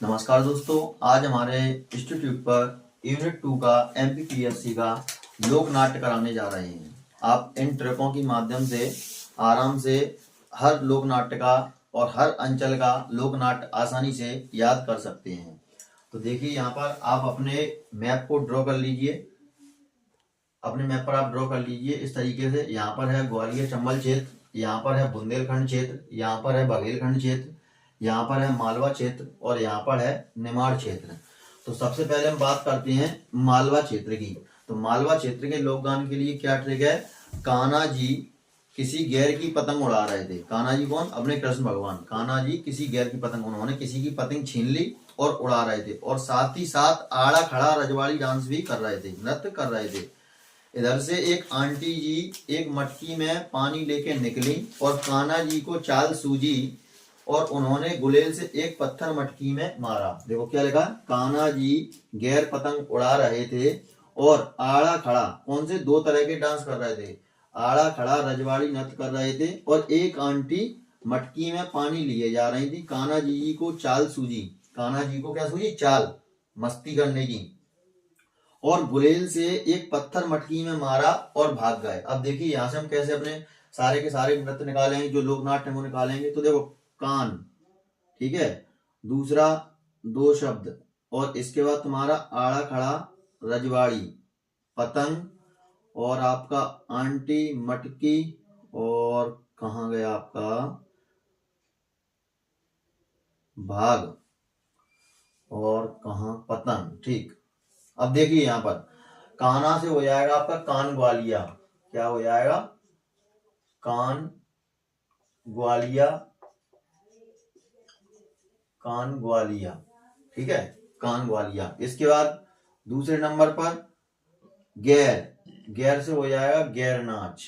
नमस्कार दोस्तों, आज हमारे इंस्टीट्यूट पर यूनिट 2 का एमपीपीएससी का लोक नाट्य कराने जा रहे हैं। आप इन ट्रिकों के माध्यम से आराम से हर लोक नाट्य का और हर अंचल का लोक नाट्य आसानी से याद कर सकते हैं। तो देखिए, यहाँ पर आप अपने मैप को ड्रॉ कर लीजिए। अपने मैप पर आप ड्रॉ कर लीजिए इस तरीके से। यहाँ पर है ग्वालियर चंबल क्षेत्र, यहाँ पर है बुंदेलखंड क्षेत्र, यहाँ पर है बघेलखंड क्षेत्र, यहाँ पर है मालवा क्षेत्र और यहाँ पर है निमाड़ क्षेत्र। तो सबसे पहले हम बात करते हैं मालवा क्षेत्र की। तो मालवा क्षेत्र के लोकगान के लिए क्या ट्रिक है? कान्हा जी किसी गैर की पतंग उड़ा रहे थे। कान्हा जी कौन? अपने कृष्ण भगवान। कान्हा जी किसी गैर की पतंग, उन्होंने किसी की पतंग छीन ली और उड़ा रहे थे, और साथ ही साथ आड़ा खड़ा रजवाड़ी डांस भी कर रहे थे, नृत्य कर रहे थे। इधर से एक आंटी जी एक मटकी में पानी लेके निकली और कान्हा जी को चाल सूझी और उन्होंने गुलेल से एक पत्थर मटकी में मारा। देखो क्या लिखा, कान्हा जी गैर पतंग उड़ा रहे थे और आड़ा खड़ा, कौन से? दो तरह के डांस कर रहे थे। आड़ा खड़ा रजवाड़ी नृत्य कर रहे थे और एक आंटी मटकी में पानी लिए जा रही थी। कान्हा जी को चाल सूझी। कान्हा जी को क्या सूझी? चाल, मस्ती करने की। और गुलेल से एक पत्थर मटकी में मारा और भाग गए। अब देखिए, यहां से हम कैसे अपने सारे के सारे नृत्य निकालेंगे, जो लोकनाट्य है वो निकालेंगे। तो देखो, कान, ठीक है, दूसरा दो शब्द, और इसके बाद तुम्हारा आड़ा खड़ा रजवाड़ी, पतंग, और आपका आंटी मटकी, और कहाँ गया आपका भाग, और कहाँ पतंग। ठीक, अब देखिए यहां पर कान्हा से हो जाएगा आपका कान ग्वालिया। क्या हो जाएगा? कान ग्वालिया, कान ग्वालिया, ठीक है, कान ग्वालिया। इसके बाद दूसरे नंबर पर गैर, गैर से हो जाएगा गैर नाच।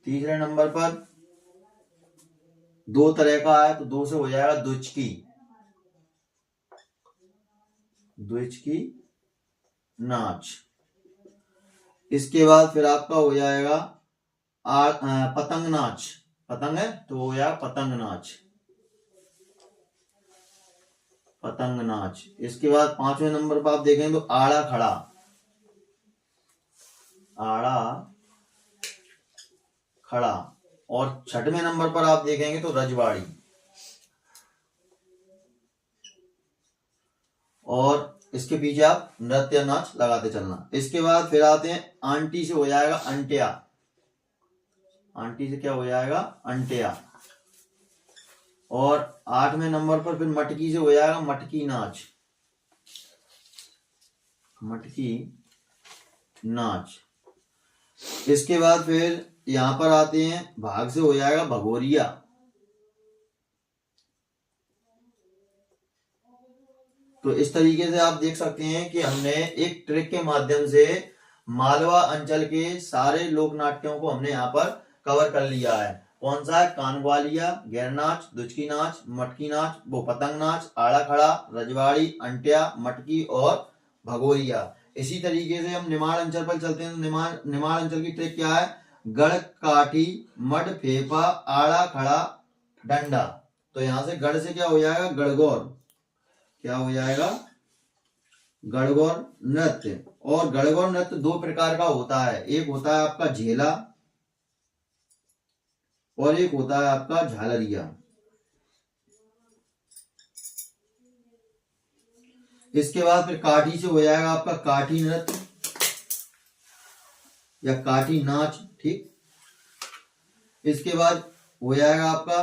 तीसरे नंबर पर दो तरह का है, तो दो से हो जाएगा दुचकी, दुचकी नाच। इसके बाद फिर आपका हो जाएगा पतंग नाच। पतंग है तो हो जाएगा पतंग नाच, पतंग नाच। इसके बाद पांचवें नंबर पर आप देखेंगे तो आड़ा खड़ा, आड़ा खड़ा। और छठवें नंबर पर आप देखेंगे तो रजवाड़ी। और इसके पीछे आप नृत्य नाच लगाते चलना। इसके बाद फिर आते हैं आंटी से हो जाएगा अंटिया। आंटी से क्या हो जाएगा? अंटिया। और आठवें नंबर पर फिर मटकी से हो जाएगा मटकी नाच, मटकी नाच। इसके बाद फिर यहां पर आते हैं भाग से हो जाएगा भगोरिया। तो इस तरीके से आप देख सकते हैं कि हमने एक ट्रिक के माध्यम से मालवा अंचल के सारे लोक नाट्यों को हमने यहाँ पर कवर कर लिया है। कौन सा है? कान ग्वालिया, गैर नाच, दुचकी नाच, मटकी नाच, वो पतंग नाच, आड़ा खड़ा, रजवाड़ी, अंटिया, मटकी और भगोरिया। इसी तरीके से हम निमाड़ अंचल पर चलते हैं। निमाड़ अंचल की ट्रिक क्या है? गढ़ काठी, मड फेफा, आड़ा खड़ा, डंडा। तो यहां से गढ़ से क्या हो जाएगा? गढ़गौर। क्या हो जाएगा? गढ़गौर नृत्य। और गढ़गौर नृत्य दो प्रकार का होता है, एक होता है आपका झेला और एक होता है आपका झालरिया। इसके बाद फिर काठी से हो जाएगा आपका काठी नृत्य या काठी नाच, ठीक। इसके बाद हो जाएगा आपका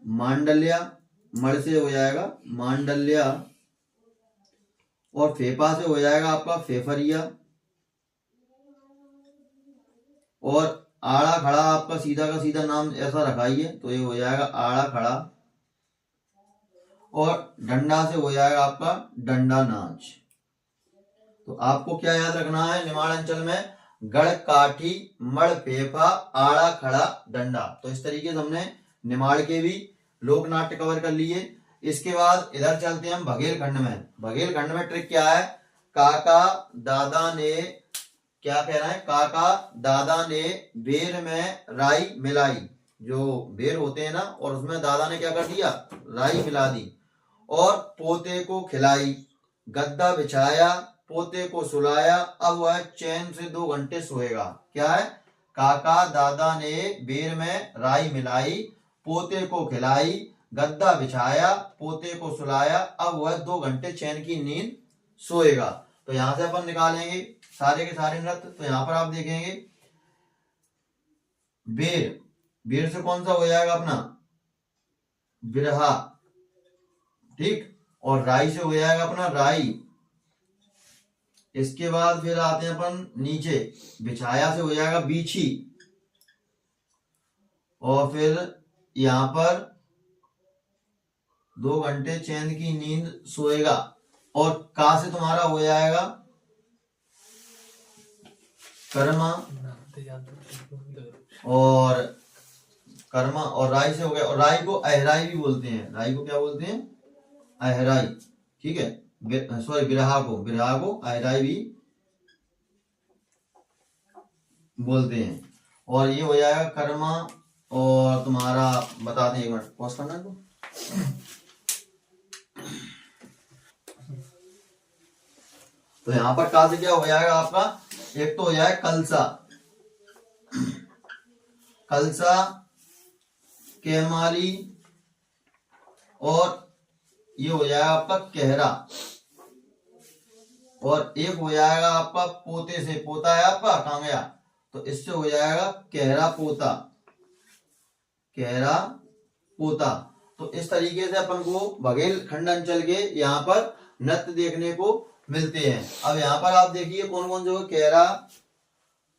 मांडल्या, मड़ से हो जाएगा मांडल्या, और फेफा से हो जाएगा आपका फेफरिया, और आड़ा खड़ा आपका सीधा का सीधा नाम ऐसा रखाइए तो ये हो जाएगा आड़ा खड़ा, और डंडा से हो जाएगा आपका डंडा नाच। तो आपको क्या याद रखना है? निमाड़ अंचल में गढ़ काठी, मड़ फेफा, आड़ा खड़ा, डंडा। तो इस तरीके से हमने निमाड़ के भी लोक नाट्य कवर कर लिए। इसके बाद इधर चलते हैं हम बघेलखंड में। बघेलखंड में ट्रिक क्या है? काका दादा ने, क्या कह रहा है? काका दादा ने बेर में राई मिलाई। जो बेर होते हैं ना, और उसमें दादा ने क्या कर दिया, राई मिला दी, और पोते को खिलाई, गद्दा बिछाया, पोते को सुलाया, अब वह चैन से 2 घंटे सोएगा। क्या है, काका दादा ने बेर में राई मिलाई, पोते को खिलाई, गद्दा बिछाया, पोते को सुलाया, अब वह 2 घंटे चैन की नींद सोएगा। तो यहां से अपन निकालेंगे सारे के सारे नृत्य। तो यहां पर आप देखेंगे बेर, बेर से कौन सा हो जाएगा अपना, बिरहा, ठीक, और राई से हो जाएगा अपना राई। इसके बाद फिर आते हैं अपन नीचे, बिछाया से हो जाएगा बीछी, और फिर यहां पर 2 घंटे चैन की नींद सोएगा, और का से तुम्हारा हो जाएगा कर्मा, और कर्मा, और राई से हो गया, और राई को अहराई भी बोलते हैं, राई को क्या बोलते हैं, अहराई, ठीक है, सॉरी बिरहा को अहराई भी बोलते हैं। और ये हो जाएगा कर्मा, और तुम्हारा बता दें, एक मिनट पॉज करना तो। तो यहां पर का से क्या हो जाएगा आपका, एक तो हो जाएगा कलसा, कलसा, केमाली, और ये हो जाएगा आपका कहरा, और एक हो जाएगा आपका पोते से, पोता है आपका कहां गया, तो इससे हो जाएगा कहरा पोता, कहरा पोता। तो इस तरीके से अपन को बघेलखंड अंचल के यहाँ पर नृत्य देखने को मिलते हैं। अब यहाँ पर आप देखिए कौन कौन से हो, कहरा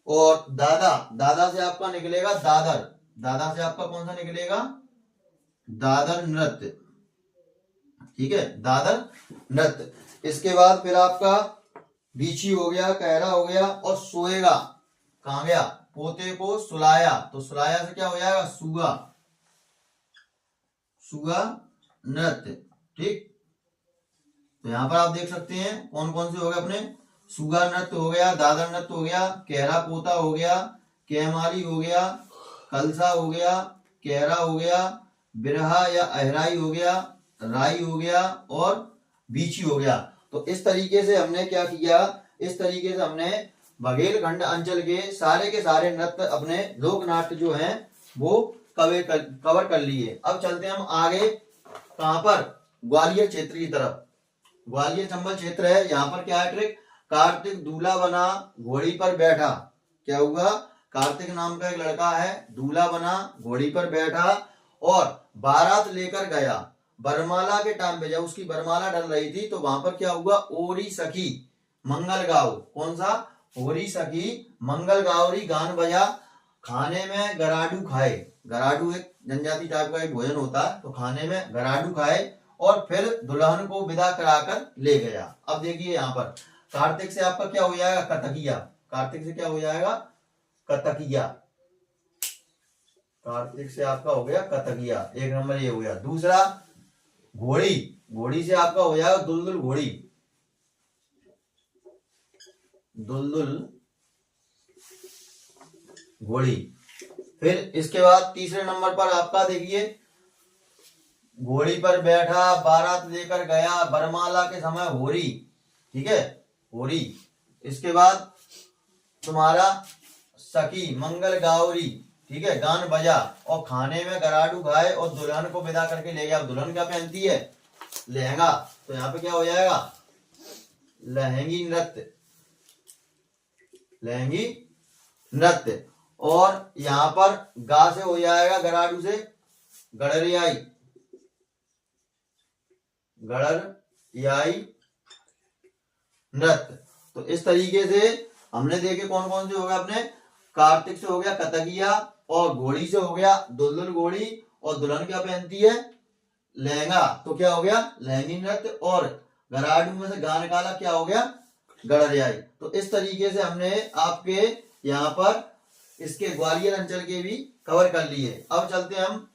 और दादा, दादा से आपका निकलेगा दादर, दादा से आपका कौन सा निकलेगा, दादर नृत्य, ठीक है, दादर नृत्य। इसके बाद फिर आपका बीछी हो गया, कहरा हो गया, और सोएगा कहां गया, पोते को सुलाया, तो सुलाया से क्या हो जाएगा, सुगा, सुगा नृत्य, ठीक। तो यहां पर आप देख सकते हैं कौन कौन से हो गए अपने, सुगा नृत्य हो गया, दादर नृत्य हो गया, कहरा पोता हो गया, कैमारी हो गया, कलसा हो गया, कहरा हो गया, बिरहा या अहराई हो गया, राई हो गया, और बीछी हो गया। तो इस तरीके से हमने क्या किया, इस तरीके से हमने बघेलखंड अंचल के सारे नृत्य, अपने लोक नाट्य जो हैं वो कवर कर लिए। अब चलते हैं हम आगे, कहां पर, ग्वालियर क्षेत्र की तरफ। ग्वालियर चंबल क्षेत्र है, यहाँ पर क्या है ट्रिक, कार्तिक दूल्हा बना घोड़ी पर बैठा, क्या हुआ, कार्तिक नाम का एक लड़का है, दूल्हा बना घोड़ी पर बैठा, और बारात लेकर गया। बरमाला के टाइम पे जब उसकी बरमाला डल रही थी, तो वहां पर क्या हुआ, ओरी सखी मंगल गाओ, कौन सा, ओरी सखी मंगल गाओरी गान बजा, खाने में गराडू खाए, गराडू एक जनजाति टाइप का एक भोजन होता है, तो खाने में गराडू खाए, और फिर दुल्हन को विदा कराकर ले गया। अब देखिए यहाँ पर कार्तिक से आपका क्या हो जाएगा, कतकिया, कार्तिक से क्या हो जाएगा, कतकिया, कार्तिक से आपका हो गया कतकिया, एक नंबर ये हो गया। दूसरा घोड़ी, घोड़ी से आपका हो जाएगा दुलदुल घोड़ी, दुलदुल घोड़ी। फिर इसके बाद तीसरे नंबर पर आपका देखिए, घोड़ी पर बैठा, बारात लेकर गया, बरमाला के समय होरी, ठीक है, होरी। इसके बाद तुम्हारा सखी मंगल गावरी, ठीक है, गान बजा, और खाने में गराडू खाए, और दुल्हन को विदा करके ले गया। दुल्हन क्या पहनती है, लहंगा, तो यहाँ पे क्या हो जाएगा, लहंगी नृत्य, लहंगी नृत्य। और यहाँ पर गा से हो जाएगा, गराडू से गड़रियाई, गड़रियाई नृत्य। तो इस तरीके से हमने देखे कौन कौन से हो गए अपने, कार्तिक से हो गया कतकिया, और घोड़ी से हो गया दुलदुल घोड़ी, और दुल्हन क्या पहनती है, लहंगा, तो क्या हो गया, लहंगी नृत्य। और गराडू में से गा निकाला, क्या हो गया, गड़रियाई। तो इस तरीके से हमने आपके यहाँ पर इसके ग्वालियर अंचल के भी कवर कर लिए। अब चलते हैं हम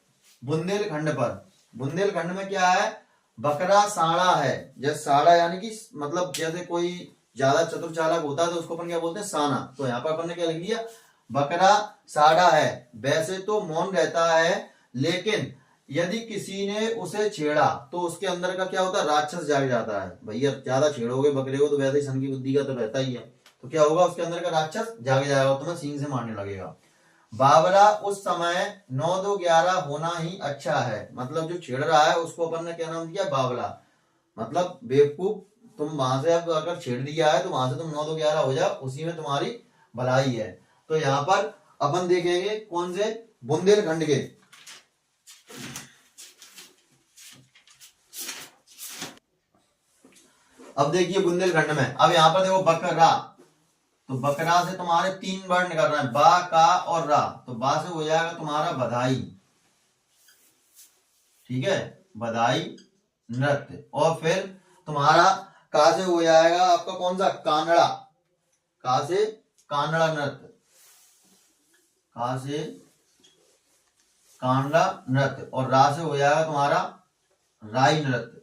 बुंदेलखंड पर। बुंदेलखंड में क्या है, बकरा साड़ा है, जैसे साड़ा यानी कि मतलब जैसे कोई ज्यादा चतुर चालाक होता है तो उसको अपन क्या बोलते हैं, साना। तो यहाँ पर अपन ने क्या लिख दिया, बकरा साड़ा है, वैसे तो मौन रहता है, लेकिन यदि किसी ने उसे छेड़ा तो उसके अंदर का क्या होता है, राक्षस जाग जाता है। भैया ज्यादा छेड़ोगे बकरे को तो वैसे ही सन की बुद्धि का तो रहता ही है, तो क्या होगा, उसके अंदर का राक्षस जाग जाएगा, तुम्हें सींग से मारने लगेगा। बावरा, उस समय 9-2-11 होना ही अच्छा है। मतलब जो छेड़ रहा है उसको अपन ने क्या नाम दिया, बावला, मतलब बेवकूफ, तुम वहां से अब अगर छेड़ दिया है तो वहां से तुम 9-2-11 हो जाओ, उसी में तुम्हारी भलाई है। तो यहाँ पर अपन देखेंगे कौन से, बुंदेलखंड के। अब देखिए बुंदेलखंड में, अब यहाँ पर देखो बकरा, तो बकरा से तुम्हारे 3 वर्ण करना है, बा, का और रा। तो बा से हो जाएगा तुम्हारा बधाई, ठीक है, बधाई नृत्य। और फिर तुम्हारा का से हो जाएगा आपका कौन सा, कानड़ा, का से कानड़ा नृत्य, का से कानड़ा नृत्य। और रा से हो जाएगा तुम्हारा राई नृत्य,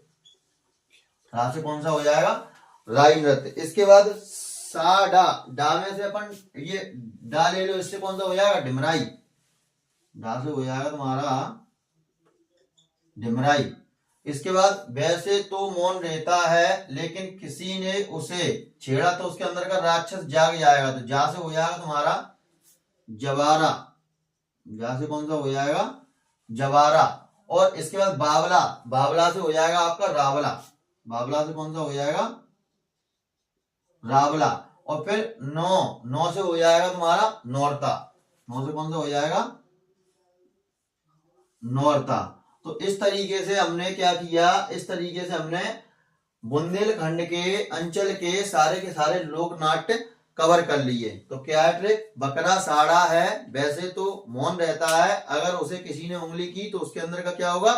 रा से कौन सा हो जाएगा, राई नृत्य। इसके बाद सा डा, डा में से अपन ये डा ले लो, इससे कौन सा हो जाएगा, डिमराई, डा से हो जाएगा तुम्हारा डिमराई। इसके बाद वैसे तो मौन रहता है, लेकिन किसी ने उसे छेड़ा तो उसके अंदर का राक्षस जाग जाएगा, तो जा से हो जाएगा तुम्हारा जवारा, जा से कौन सा हो जाएगा, जवारा। और इसके बाद बावला, बावला से हो जाएगा आपका रावला, बावला से कौन सा हो जाएगा, रावला। और फिर नौ, नौ से हो जाएगा तुम्हारा नौरता, नौ से कौन सा हो जाएगा, नौरता। तो इस तरीके से हमने क्या किया, इस तरीके से हमने बुंदेलखंड के अंचल के सारे लोक नाट्य कवर कर लिए। तो क्या है ट्रिक, बकरा साड़ा है, वैसे तो मौन रहता है, अगर उसे किसी ने उंगली की तो उसके अंदर का क्या होगा,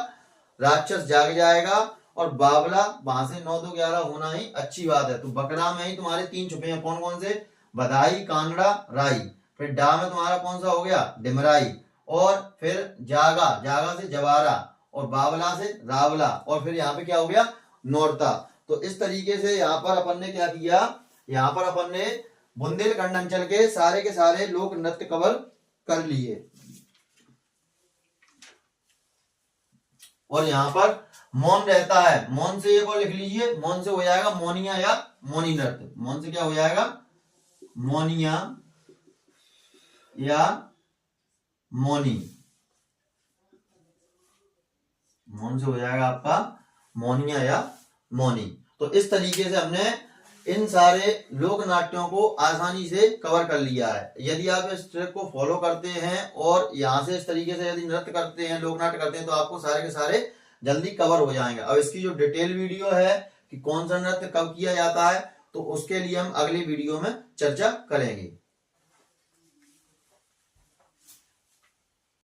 राक्षस जाग जाएगा। और बावला, वहां से 9-2-11 होना ही अच्छी बात है। तो बकरा में ही तुम्हारे 3 छुपे हैं, कौन कौन से, बधाई, कानड़ा, राई। फिर डा में तुम्हारा कौन सा हो गया, डिमराई। और फिर जागा, जागा से जवारा, और बावला से रावला। और फिर यहाँ पे क्या हो गया, नौरता। तो इस तरीके से यहाँ पर अपन ने क्या किया, यहाँ पर अपन ने बुंदेलखंड अंचल के सारे लोक नृत्य कवर कर लिए। और यहाँ पर मौन रहता है, मौन से एक और लिख लीजिए, मौन से हो जाएगा मौनिया या मौनी नृत्य। मौन से क्या हो जाएगा, मौनिया या मौनी, मौन से हो जाएगा आपका मौनिया या मौनी। तो इस तरीके से हमने इन सारे लोक नाट्यों को आसानी से कवर कर लिया है। यदि आप इस ट्रिक को फॉलो करते हैं और यहाँ से इस तरीके से यदि नृत्य करते हैं, लोक नाट्य करते हैं, तो आपको सारे के सारे जल्दी कवर हो जाएंगे। अब इसकी जो डिटेल वीडियो है कि कौन सा नृत्य कब किया जाता है, तो उसके लिए हम अगले वीडियो में चर्चा करेंगे।